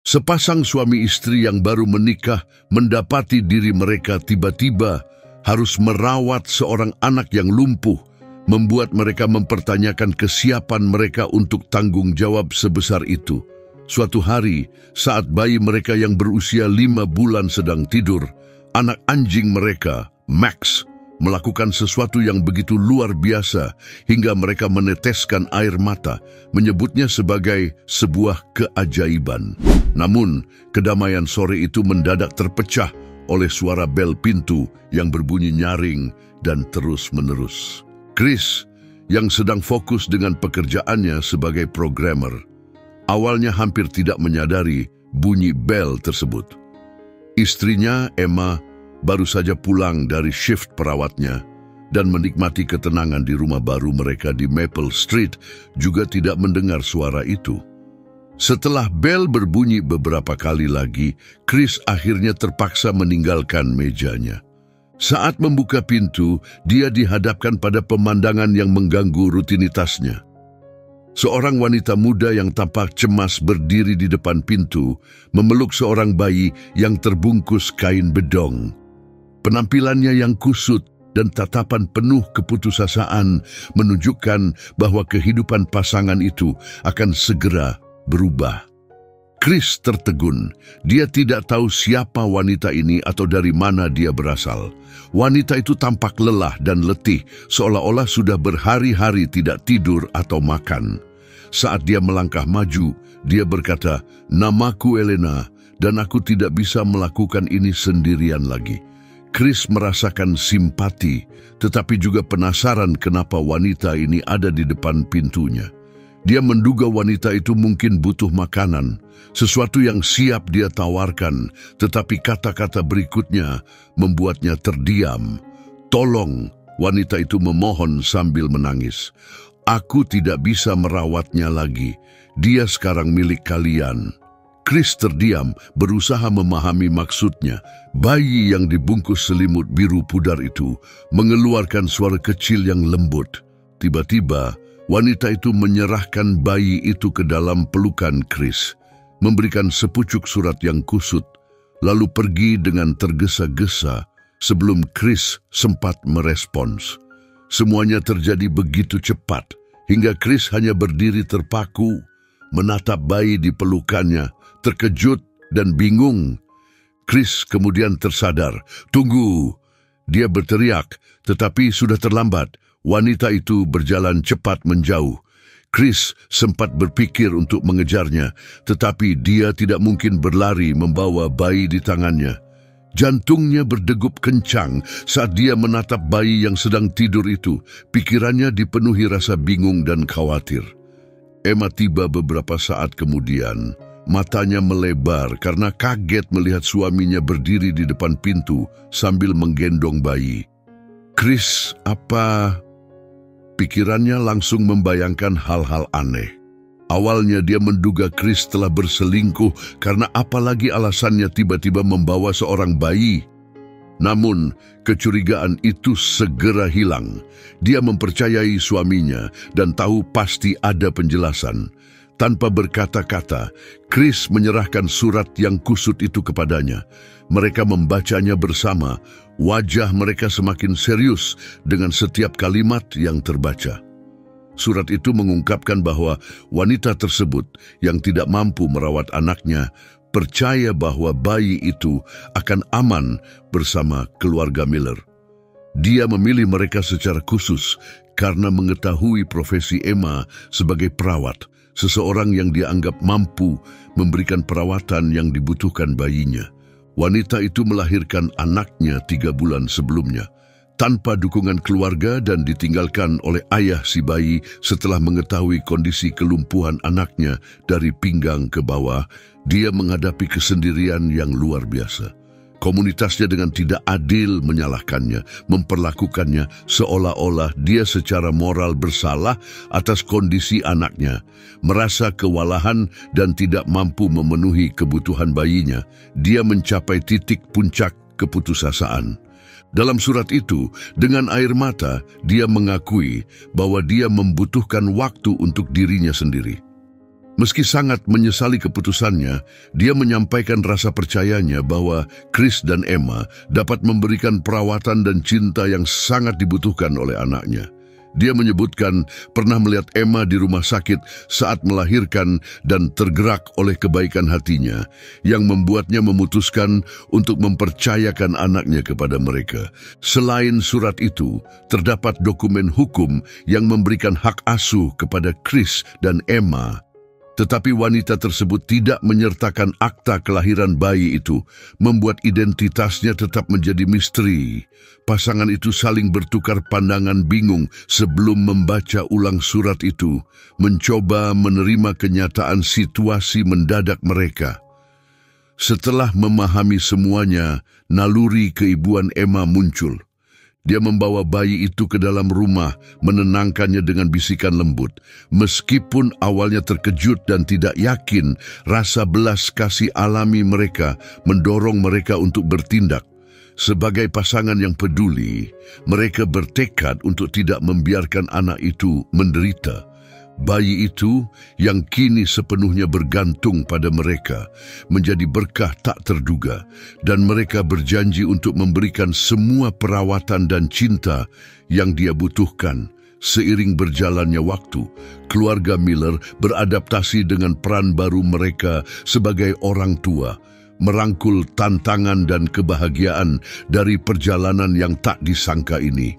Sepasang suami istri yang baru menikah mendapati diri mereka tiba-tiba harus merawat seorang anak yang lumpuh, membuat mereka mempertanyakan kesiapan mereka untuk tanggung jawab sebesar itu. Suatu hari, saat bayi mereka yang berusia 5 bulan sedang tidur, anak anjing mereka, Max, melakukan sesuatu yang begitu luar biasa hingga mereka meneteskan air mata, menyebutnya sebagai sebuah keajaiban. Namun, kedamaian sore itu mendadak terpecah oleh suara bel pintu yang berbunyi nyaring dan terus-menerus. Chris, yang sedang fokus dengan pekerjaannya sebagai programmer, awalnya hampir tidak menyadari bunyi bel tersebut. Istrinya, Emma, baru saja pulang dari shift perawatnya dan menikmati ketenangan di rumah baru mereka di Maple Street juga tidak mendengar suara itu. Setelah bel berbunyi beberapa kali lagi, Chris akhirnya terpaksa meninggalkan mejanya. Saat membuka pintu, dia dihadapkan pada pemandangan yang mengganggu rutinitasnya. Seorang wanita muda yang tampak cemas berdiri di depan pintu, memeluk seorang bayi yang terbungkus kain bedong. Penampilannya yang kusut dan tatapan penuh keputusasaan menunjukkan bahwa kehidupan pasangan itu akan segera berubah. Chris tertegun. Dia tidak tahu siapa wanita ini atau dari mana dia berasal. Wanita itu tampak lelah dan letih, seolah-olah sudah berhari-hari tidak tidur atau makan. Saat dia melangkah maju, dia berkata, "Namaku Elena, dan aku tidak bisa melakukan ini sendirian lagi." Chris merasakan simpati, tetapi juga penasaran kenapa wanita ini ada di depan pintunya. Dia menduga wanita itu mungkin butuh makanan, sesuatu yang siap dia tawarkan, tetapi kata-kata berikutnya membuatnya terdiam. "Tolong," wanita itu memohon sambil menangis. "Aku tidak bisa merawatnya lagi. Dia sekarang milik kalian." Chris terdiam, berusaha memahami maksudnya. Bayi yang dibungkus selimut biru pudar itu mengeluarkan suara kecil yang lembut. Tiba-tiba, wanita itu menyerahkan bayi itu ke dalam pelukan Chris, memberikan sepucuk surat yang kusut, lalu pergi dengan tergesa-gesa sebelum Chris sempat merespons. Semuanya terjadi begitu cepat, hingga Chris hanya berdiri terpaku, menatap bayi di pelukannya, terkejut dan bingung. Chris kemudian tersadar. "Tunggu!" Dia berteriak, tetapi sudah terlambat. Wanita itu berjalan cepat menjauh. Chris sempat berpikir untuk mengejarnya, tetapi dia tidak mungkin berlari membawa bayi di tangannya. Jantungnya berdegup kencang saat dia menatap bayi yang sedang tidur itu. Pikirannya dipenuhi rasa bingung dan khawatir. Emma tiba beberapa saat kemudian. Matanya melebar karena kaget melihat suaminya berdiri di depan pintu sambil menggendong bayi. "Chris, apa?" Pikirannya langsung membayangkan hal-hal aneh. Awalnya dia menduga Chris telah berselingkuh karena apalagi alasannya tiba-tiba membawa seorang bayi. Namun, kecurigaan itu segera hilang. Dia mempercayai suaminya dan tahu pasti ada penjelasan. Tanpa berkata-kata, Chris menyerahkan surat yang kusut itu kepadanya. Mereka membacanya bersama. Wajah mereka semakin serius dengan setiap kalimat yang terbaca. Surat itu mengungkapkan bahwa wanita tersebut yang tidak mampu merawat anaknya percaya bahwa bayi itu akan aman bersama keluarga Miller. Dia memilih mereka secara khusus karena mengetahui profesi Emma sebagai perawat, seseorang yang dianggap mampu memberikan perawatan yang dibutuhkan bayinya. Wanita itu melahirkan anaknya 3 bulan sebelumnya, tanpa dukungan keluarga dan ditinggalkan oleh ayah si bayi setelah mengetahui kondisi kelumpuhan anaknya dari pinggang ke bawah. Dia menghadapi kesendirian yang luar biasa. Komunitasnya dengan tidak adil menyalahkannya, memperlakukannya seolah-olah dia secara moral bersalah atas kondisi anaknya. Merasa kewalahan dan tidak mampu memenuhi kebutuhan bayinya, dia mencapai titik puncak keputusasaan. Dalam surat itu, dengan air mata, dia mengakui bahwa dia membutuhkan waktu untuk dirinya sendiri. Meski sangat menyesali keputusannya, dia menyampaikan rasa percayanya bahwa Chris dan Emma dapat memberikan perawatan dan cinta yang sangat dibutuhkan oleh anaknya. Dia menyebutkan pernah melihat Emma di rumah sakit saat melahirkan dan tergerak oleh kebaikan hatinya yang membuatnya memutuskan untuk mempercayakan anaknya kepada mereka. Selain surat itu, terdapat dokumen hukum yang memberikan hak asuh kepada Chris dan Emma. Tetapi wanita tersebut tidak menyertakan akta kelahiran bayi itu, membuat identitasnya tetap menjadi misteri. Pasangan itu saling bertukar pandangan bingung sebelum membaca ulang surat itu, mencoba menerima kenyataan situasi mendadak mereka. Setelah memahami semuanya, naluri keibuan Emma muncul. Dia membawa bayi itu ke dalam rumah, menenangkannya dengan bisikan lembut. Meskipun awalnya terkejut dan tidak yakin, rasa belas kasih alami mereka mendorong mereka untuk bertindak. Sebagai pasangan yang peduli, mereka bertekad untuk tidak membiarkan anak itu menderita. Bayi itu yang kini sepenuhnya bergantung pada mereka menjadi berkah tak terduga, dan mereka berjanji untuk memberikan semua perawatan dan cinta yang dia butuhkan. Seiring berjalannya waktu, keluarga Miller beradaptasi dengan peran baru mereka sebagai orang tua, merangkul tantangan dan kebahagiaan dari perjalanan yang tak disangka ini.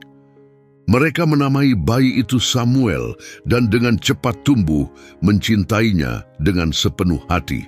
Mereka menamai bayi itu Samuel dan dengan cepat tumbuh mencintainya dengan sepenuh hati.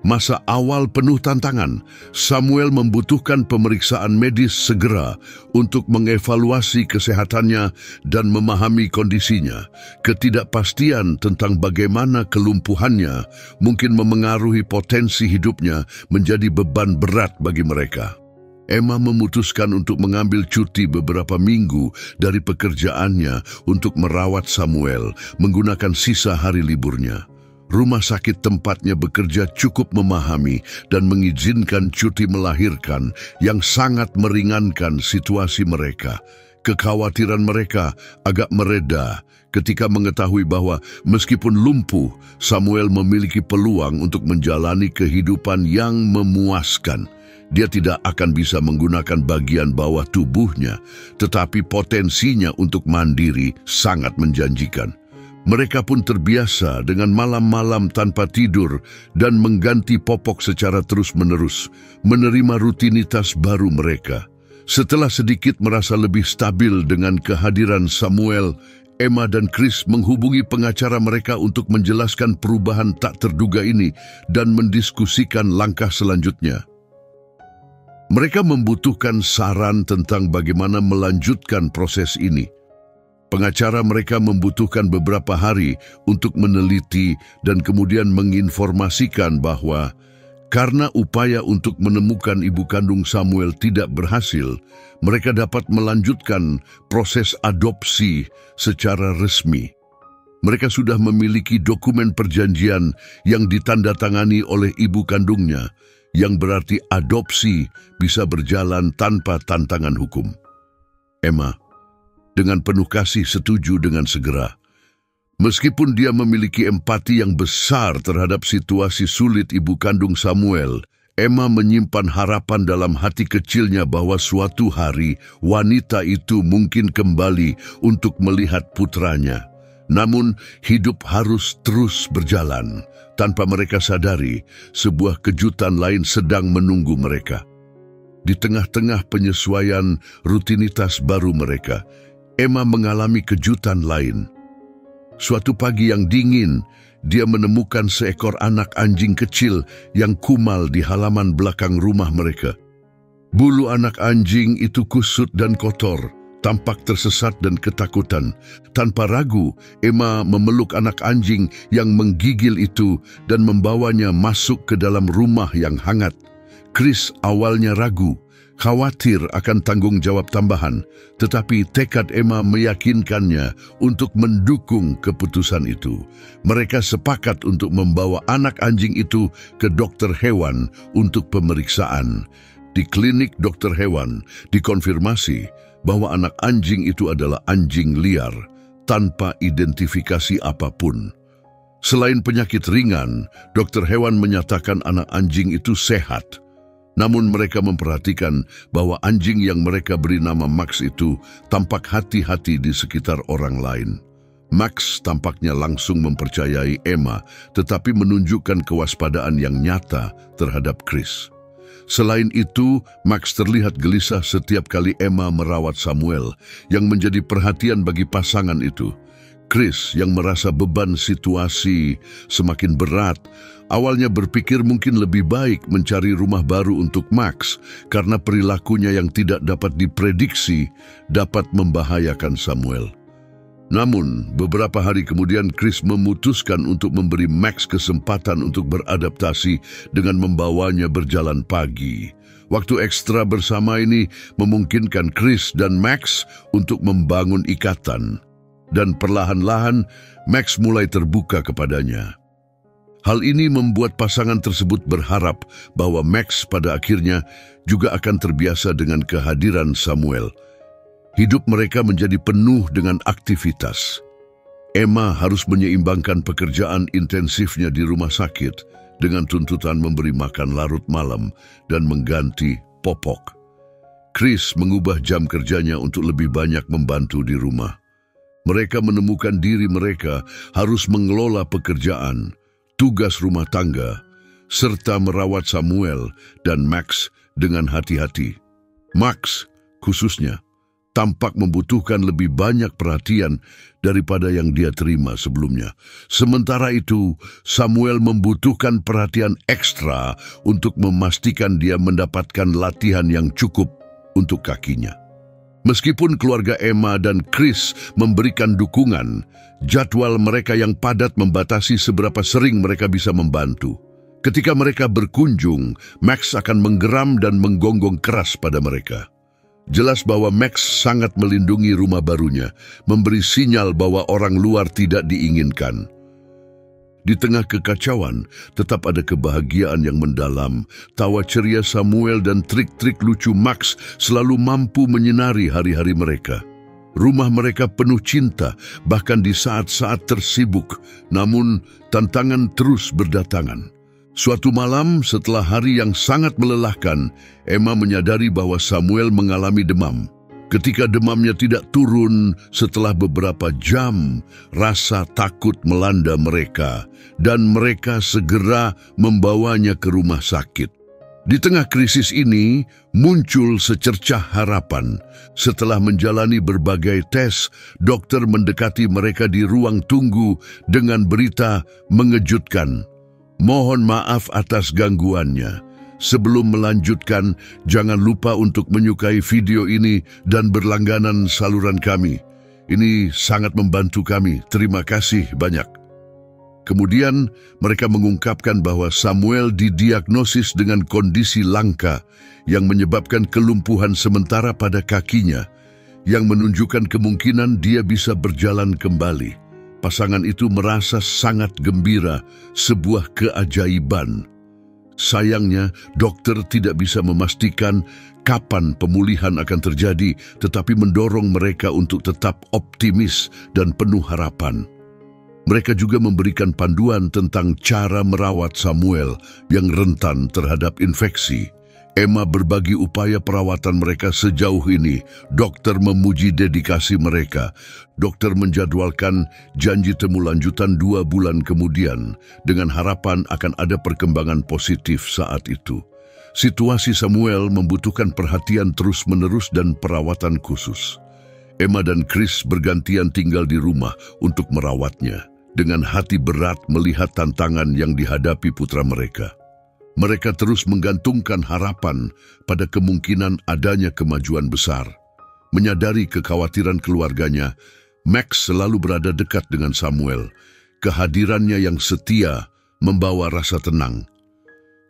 Masa awal penuh tantangan, Samuel membutuhkan pemeriksaan medis segera untuk mengevaluasi kesehatannya dan memahami kondisinya. Ketidakpastian tentang bagaimana kelumpuhannya mungkin memengaruhi potensi hidupnya menjadi beban berat bagi mereka. Emma memutuskan untuk mengambil cuti beberapa minggu dari pekerjaannya untuk merawat Samuel menggunakan sisa hari liburnya. Rumah sakit tempatnya bekerja cukup memahami dan mengizinkan cuti melahirkan yang sangat meringankan situasi mereka. Kekhawatiran mereka agak mereda ketika mengetahui bahwa meskipun lumpuh, Samuel memiliki peluang untuk menjalani kehidupan yang memuaskan. Dia tidak akan bisa menggunakan bagian bawah tubuhnya, tetapi potensinya untuk mandiri sangat menjanjikan. Mereka pun terbiasa dengan malam-malam tanpa tidur dan mengganti popok secara terus-menerus, menerima rutinitas baru mereka. Setelah sedikit merasa lebih stabil dengan kehadiran Samuel, Emma dan Chris menghubungi pengacara mereka untuk menjelaskan perubahan tak terduga ini dan mendiskusikan langkah selanjutnya. Mereka membutuhkan saran tentang bagaimana melanjutkan proses ini. Pengacara mereka membutuhkan beberapa hari untuk meneliti dan kemudian menginformasikan bahwa karena upaya untuk menemukan ibu kandung Samuel tidak berhasil, mereka dapat melanjutkan proses adopsi secara resmi. Mereka sudah memiliki dokumen perjanjian yang ditandatangani oleh ibu kandungnya, yang berarti adopsi bisa berjalan tanpa tantangan hukum. Emma, dengan penuh kasih setuju dengan segera. Meskipun dia memiliki empati yang besar terhadap situasi sulit ibu kandung Samuel, Emma menyimpan harapan dalam hati kecilnya bahwa suatu hari wanita itu mungkin kembali untuk melihat putranya. Namun, hidup harus terus berjalan. Tanpa mereka sadari, sebuah kejutan lain sedang menunggu mereka. Di tengah-tengah penyesuaian rutinitas baru mereka, Emma mengalami kejutan lain. Suatu pagi yang dingin, dia menemukan seekor anak anjing kecil yang kumal di halaman belakang rumah mereka. Bulu anak anjing itu kusut dan kotor, tampak tersesat dan ketakutan. Tanpa ragu, Emma memeluk anak anjing yang menggigil itu dan membawanya masuk ke dalam rumah yang hangat. Chris awalnya ragu, khawatir akan tanggung jawab tambahan, tetapi tekad Emma meyakinkannya untuk mendukung keputusan itu. Mereka sepakat untuk membawa anak anjing itu ke dokter hewan untuk pemeriksaan. Di klinik dokter hewan, dikonfirmasi bahwa anak anjing itu adalah anjing liar, tanpa identifikasi apapun. Selain penyakit ringan, dokter hewan menyatakan anak anjing itu sehat. Namun mereka memperhatikan bahwa anjing yang mereka beri nama Max itu tampak hati-hati di sekitar orang lain. Max tampaknya langsung mempercayai Emma, tetapi menunjukkan kewaspadaan yang nyata terhadap Chris. Selain itu, Max terlihat gelisah setiap kali Emma merawat Samuel, yang menjadi perhatian bagi pasangan itu. Chris yang merasa beban situasi semakin berat, awalnya berpikir mungkin lebih baik mencari rumah baru untuk Max karena perilakunya yang tidak dapat diprediksi dapat membahayakan Samuel. Namun, beberapa hari kemudian Chris memutuskan untuk memberi Max kesempatan untuk beradaptasi dengan membawanya berjalan pagi. Waktu ekstra bersama ini memungkinkan Chris dan Max untuk membangun ikatan. Dan perlahan-lahan Max mulai terbuka kepadanya. Hal ini membuat pasangan tersebut berharap bahwa Max pada akhirnya juga akan terbiasa dengan kehadiran Samuel. Hidup mereka menjadi penuh dengan aktivitas. Emma harus menyeimbangkan pekerjaan intensifnya di rumah sakit dengan tuntutan memberi makan larut malam dan mengganti popok. Chris mengubah jam kerjanya untuk lebih banyak membantu di rumah. Mereka menemukan diri mereka harus mengelola pekerjaan, tugas rumah tangga, serta merawat Samuel dan Max dengan hati-hati. Max, khususnya, tampak membutuhkan lebih banyak perhatian daripada yang dia terima sebelumnya. Sementara itu, Samuel membutuhkan perhatian ekstra untuk memastikan dia mendapatkan latihan yang cukup untuk kakinya. Meskipun keluarga Emma dan Chris memberikan dukungan, jadwal mereka yang padat membatasi seberapa sering mereka bisa membantu. Ketika mereka berkunjung, Max akan menggeram dan menggonggong keras pada mereka. Jelas bahwa Max sangat melindungi rumah barunya, memberi sinyal bahwa orang luar tidak diinginkan. Di tengah kekacauan, tetap ada kebahagiaan yang mendalam. Tawa ceria Samuel dan trik-trik lucu Max selalu mampu menyinari hari-hari mereka. Rumah mereka penuh cinta, bahkan di saat-saat tersibuk, namun tantangan terus berdatangan. Suatu malam setelah hari yang sangat melelahkan, Emma menyadari bahwa Samuel mengalami demam. Ketika demamnya tidak turun setelah beberapa jam, rasa takut melanda mereka dan mereka segera membawanya ke rumah sakit. Di tengah krisis ini, muncul secercah harapan. Setelah menjalani berbagai tes, dokter mendekati mereka di ruang tunggu dengan berita mengejutkan. Mohon maaf atas gangguannya. Sebelum melanjutkan, jangan lupa untuk menyukai video ini dan berlangganan saluran kami. Ini sangat membantu kami. Terima kasih banyak. Kemudian, mereka mengungkapkan bahwa Samuel didiagnosis dengan kondisi langka yang menyebabkan kelumpuhan sementara pada kakinya, yang menunjukkan kemungkinan dia bisa berjalan kembali. Pasangan itu merasa sangat gembira, sebuah keajaiban. Sayangnya, dokter tidak bisa memastikan kapan pemulihan akan terjadi, tetapi mendorong mereka untuk tetap optimis dan penuh harapan. Mereka juga memberikan panduan tentang cara merawat Samuel yang rentan terhadap infeksi. Emma berbagi upaya perawatan mereka sejauh ini. Dokter memuji dedikasi mereka. Dokter menjadwalkan janji temu lanjutan 2 bulan kemudian dengan harapan akan ada perkembangan positif saat itu. Situasi Samuel membutuhkan perhatian terus-menerus dan perawatan khusus. Emma dan Chris bergantian tinggal di rumah untuk merawatnya, dengan hati berat melihat tantangan yang dihadapi putra mereka. Mereka terus menggantungkan harapan pada kemungkinan adanya kemajuan besar. Menyadari kekhawatiran keluarganya, Max selalu berada dekat dengan Samuel. Kehadirannya yang setia membawa rasa tenang.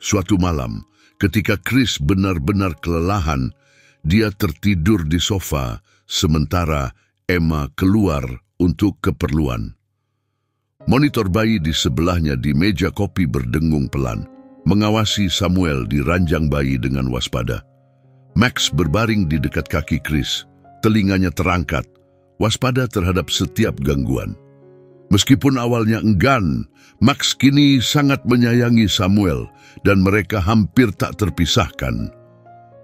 Suatu malam, ketika Chris benar-benar kelelahan, dia tertidur di sofa, sementara Emma keluar untuk keperluan. Monitor bayi di sebelahnya di meja kopi berdengung pelan, mengawasi Samuel di ranjang bayi dengan waspada. Max berbaring di dekat kaki Chris, telinganya terangkat, waspada terhadap setiap gangguan. Meskipun awalnya enggan, Max kini sangat menyayangi Samuel dan mereka hampir tak terpisahkan.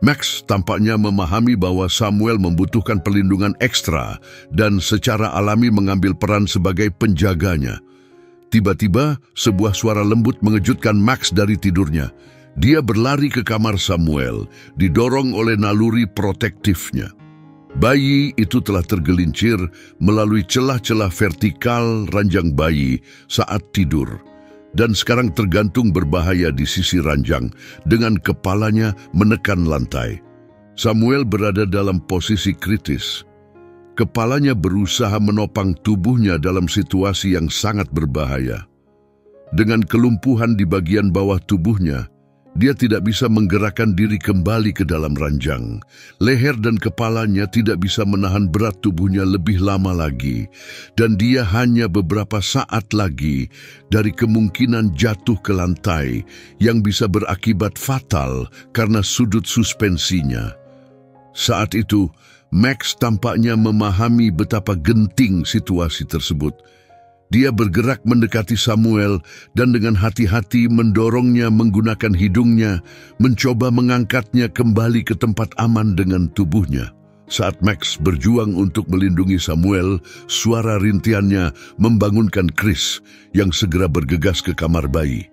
Max tampaknya memahami bahwa Samuel membutuhkan perlindungan ekstra dan secara alami mengambil peran sebagai penjaganya. Tiba-tiba, sebuah suara lembut mengejutkan Max dari tidurnya. Dia berlari ke kamar Samuel, didorong oleh naluri protektifnya. Bayi itu telah tergelincir melalui celah-celah vertikal ranjang bayi saat tidur, dan sekarang tergantung berbahaya di sisi ranjang dengan kepalanya menekan lantai. Samuel berada dalam posisi kritis. Kepalanya berusaha menopang tubuhnya dalam situasi yang sangat berbahaya. Dengan kelumpuhan di bagian bawah tubuhnya, dia tidak bisa menggerakkan diri kembali ke dalam ranjang. Leher dan kepalanya tidak bisa menahan berat tubuhnya lebih lama lagi, dan dia hanya beberapa saat lagi dari kemungkinan jatuh ke lantai yang bisa berakibat fatal karena sudut suspensinya. Saat itu, Max tampaknya memahami betapa genting situasi tersebut. Dia bergerak mendekati Samuel dan dengan hati-hati mendorongnya menggunakan hidungnya, mencoba mengangkatnya kembali ke tempat aman dengan tubuhnya. Saat Max berjuang untuk melindungi Samuel, suara rintiannya membangunkan Chris yang segera bergegas ke kamar bayi.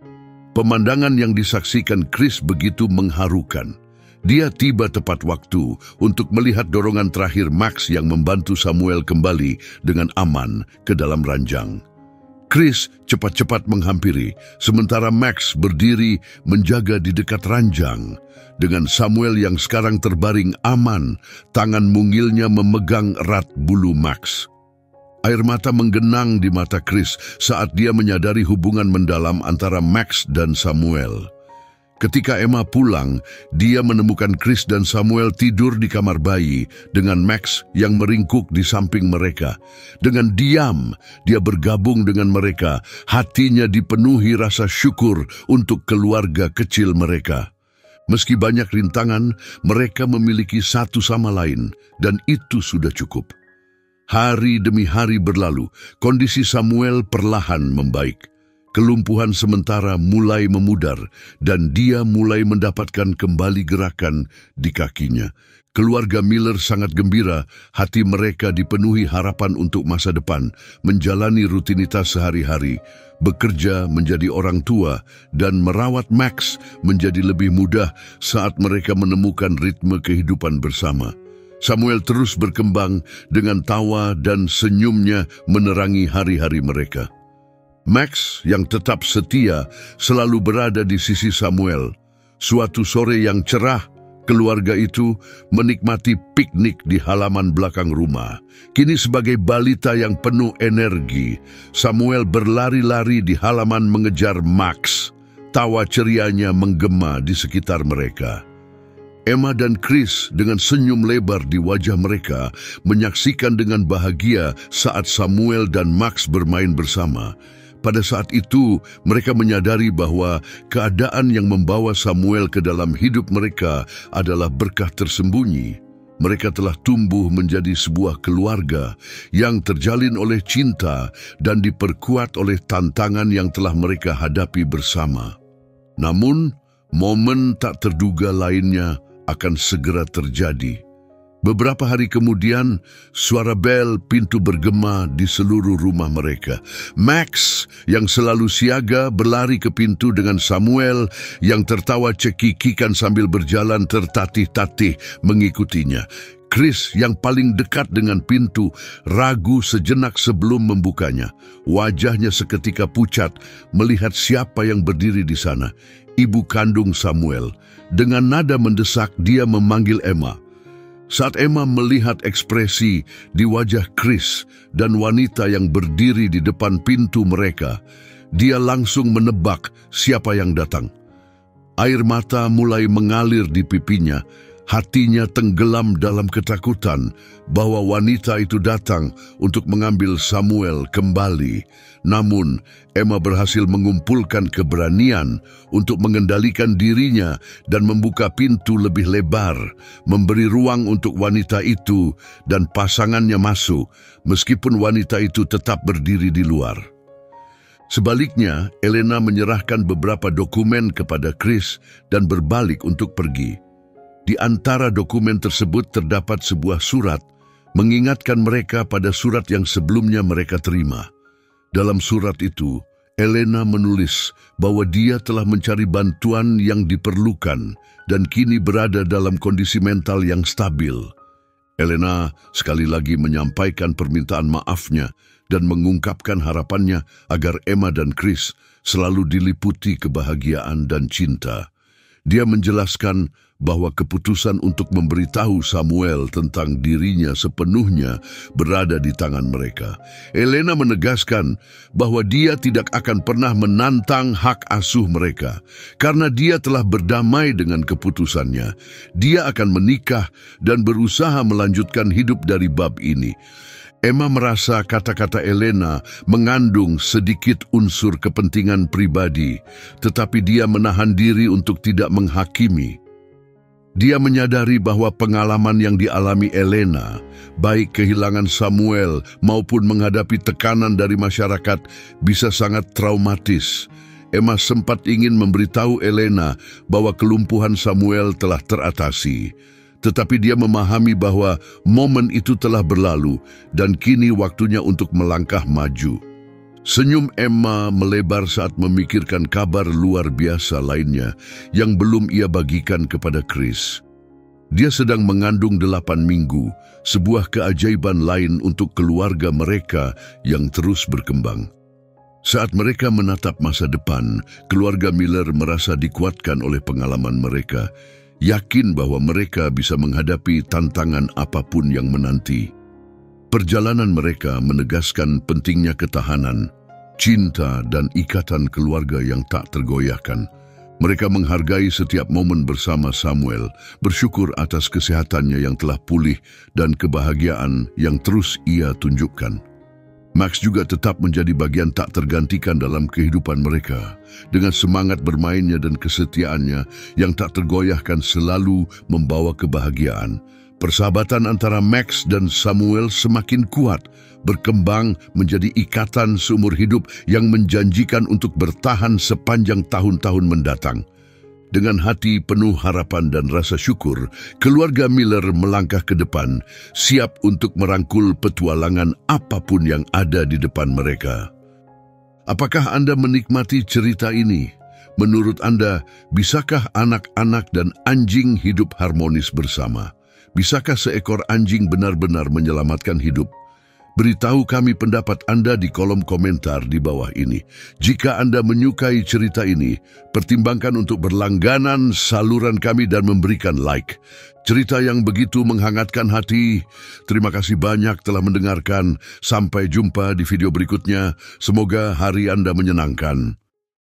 Pemandangan yang disaksikan Chris begitu mengharukan. Dia tiba tepat waktu untuk melihat dorongan terakhir Max yang membantu Samuel kembali dengan aman ke dalam ranjang. Chris cepat-cepat menghampiri, sementara Max berdiri menjaga di dekat ranjang. Dengan Samuel yang sekarang terbaring aman, tangan mungilnya memegang erat bulu Max. Air mata menggenang di mata Chris saat dia menyadari hubungan mendalam antara Max dan Samuel. Ketika Emma pulang, dia menemukan Chris dan Samuel tidur di kamar bayi dengan Max yang meringkuk di samping mereka. Dengan diam, dia bergabung dengan mereka. Hatinya dipenuhi rasa syukur untuk keluarga kecil mereka. Meski banyak rintangan, mereka memiliki satu sama lain, dan itu sudah cukup. Hari demi hari berlalu, kondisi Samuel perlahan membaik. Kelumpuhan sementara mulai memudar dan dia mulai mendapatkan kembali gerakan di kakinya. Keluarga Miller sangat gembira, hati mereka dipenuhi harapan untuk masa depan, menjalani rutinitas sehari-hari, bekerja menjadi orang tua, dan merawat Max menjadi lebih mudah saat mereka menemukan ritme kehidupan bersama. Samuel terus berkembang dengan tawa dan senyumnya menerangi hari-hari mereka. Max yang tetap setia selalu berada di sisi Samuel. Suatu sore yang cerah, keluarga itu menikmati piknik di halaman belakang rumah. Kini sebagai balita yang penuh energi, Samuel berlari-lari di halaman mengejar Max. Tawa cerianya menggema di sekitar mereka. Emma dan Chris dengan senyum lebar di wajah mereka menyaksikan dengan bahagia saat Samuel dan Max bermain bersama. Pada saat itu, mereka menyadari bahwa keadaan yang membawa Samuel ke dalam hidup mereka adalah berkah tersembunyi. Mereka telah tumbuh menjadi sebuah keluarga yang terjalin oleh cinta dan diperkuat oleh tantangan yang telah mereka hadapi bersama. Namun, momen tak terduga lainnya akan segera terjadi. Beberapa hari kemudian, suara bel pintu bergema di seluruh rumah mereka. Max, yang selalu siaga, berlari ke pintu dengan Samuel yang tertawa cekikikan sambil berjalan tertatih-tatih mengikutinya. Chris, yang paling dekat dengan pintu, ragu sejenak sebelum membukanya. Wajahnya seketika pucat melihat siapa yang berdiri di sana. Ibu kandung Samuel. Dengan nada mendesak, dia memanggil Emma. Saat Emma melihat ekspresi di wajah Chris dan wanita yang berdiri di depan pintu mereka, dia langsung menebak siapa yang datang. Air mata mulai mengalir di pipinya, Hatinya tenggelam dalam ketakutan bahwa wanita itu datang untuk mengambil Samuel kembali. Namun, Emma berhasil mengumpulkan keberanian untuk mengendalikan dirinya dan membuka pintu lebih lebar, memberi ruang untuk wanita itu dan pasangannya masuk, meskipun wanita itu tetap berdiri di luar. Sebaliknya, Elena menyerahkan beberapa dokumen kepada Chris dan berbalik untuk pergi. Di antara dokumen tersebut terdapat sebuah surat mengingatkan mereka pada surat yang sebelumnya mereka terima. Dalam surat itu, Elena menulis bahwa dia telah mencari bantuan yang diperlukan dan kini berada dalam kondisi mental yang stabil. Elena sekali lagi menyampaikan permintaan maafnya dan mengungkapkan harapannya agar Emma dan Chris selalu diliputi kebahagiaan dan cinta. Dia menjelaskan bahwa keputusan untuk memberitahu Samuel tentang dirinya sepenuhnya berada di tangan mereka. Elena menegaskan bahwa dia tidak akan pernah menantang hak asuh mereka, karena dia telah berdamai dengan keputusannya. Dia akan menikah dan berusaha melanjutkan hidup dari bab ini. Emma merasa kata-kata Elena mengandung sedikit unsur kepentingan pribadi, tetapi dia menahan diri untuk tidak menghakimi. Dia menyadari bahwa pengalaman yang dialami Elena, baik kehilangan Samuel maupun menghadapi tekanan dari masyarakat, bisa sangat traumatis. Emma sempat ingin memberitahu Elena bahwa kelumpuhan Samuel telah teratasi. Tetapi dia memahami bahwa momen itu telah berlalu dan kini waktunya untuk melangkah maju. Senyum Emma melebar saat memikirkan kabar luar biasa lainnya yang belum ia bagikan kepada Chris. Dia sedang mengandung 8 minggu, sebuah keajaiban lain untuk keluarga mereka yang terus berkembang. Saat mereka menatap masa depan, keluarga Miller merasa dikuatkan oleh pengalaman mereka, yakin bahwa mereka bisa menghadapi tantangan apapun yang menanti. Perjalanan mereka menegaskan pentingnya ketahanan, cinta, dan ikatan keluarga yang tak tergoyahkan. Mereka menghargai setiap momen bersama Samuel, bersyukur atas kesehatannya yang telah pulih dan kebahagiaan yang terus ia tunjukkan. Max juga tetap menjadi bagian tak tergantikan dalam kehidupan mereka. Dengan semangat bermainnya dan kesetiaannya yang tak tergoyahkan selalu membawa kebahagiaan. Persahabatan antara Max dan Samuel semakin kuat, berkembang menjadi ikatan seumur hidup yang menjanjikan untuk bertahan sepanjang tahun-tahun mendatang. Dengan hati penuh harapan dan rasa syukur, keluarga Miller melangkah ke depan, siap untuk merangkul petualangan apapun yang ada di depan mereka. Apakah Anda menikmati cerita ini? Menurut Anda, bisakah anak-anak dan anjing hidup harmonis bersama? Bisakah seekor anjing benar-benar menyelamatkan hidup? Beritahu kami pendapat Anda di kolom komentar di bawah ini. Jika Anda menyukai cerita ini, pertimbangkan untuk berlangganan saluran kami dan memberikan like. Cerita yang begitu menghangatkan hati. Terima kasih banyak telah mendengarkan. Sampai jumpa di video berikutnya. Semoga hari Anda menyenangkan.